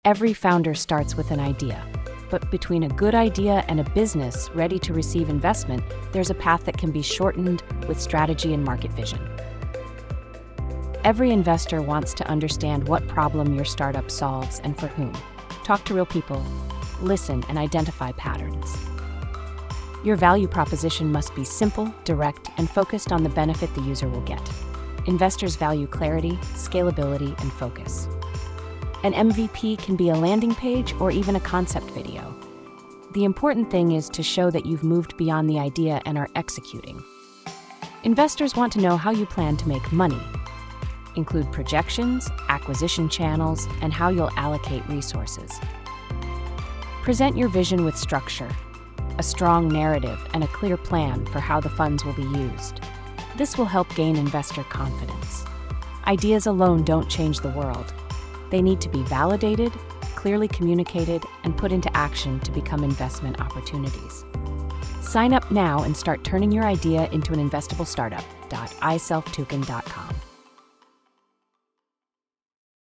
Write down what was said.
Every founder starts with an idea. But between a good idea and a business ready to receive investment, there's a path that can be shortened with strategy and market vision. Every investor wants to understand what problem your startup solves and for whom. Talk to real people, listen, and identify patterns. Your value proposition must be simple, direct, and focused on the benefit the user will get. Investors value clarity, scalability, and focus. An MVP can be a landing page or even a concept video. The important thing is to show that you've moved beyond the idea and are executing. Investors want to know how you plan to make money. Include projections, acquisition channels, and how you'll allocate resources. Present your vision with structure, a strong narrative, and a clear plan for how the funds will be used. This will help gain investor confidence. Ideas alone don't change the world. They need to be validated, clearly communicated, and put into action to become investment opportunities. Sign up now and start turning your idea into an investable startup. iSelfToken.com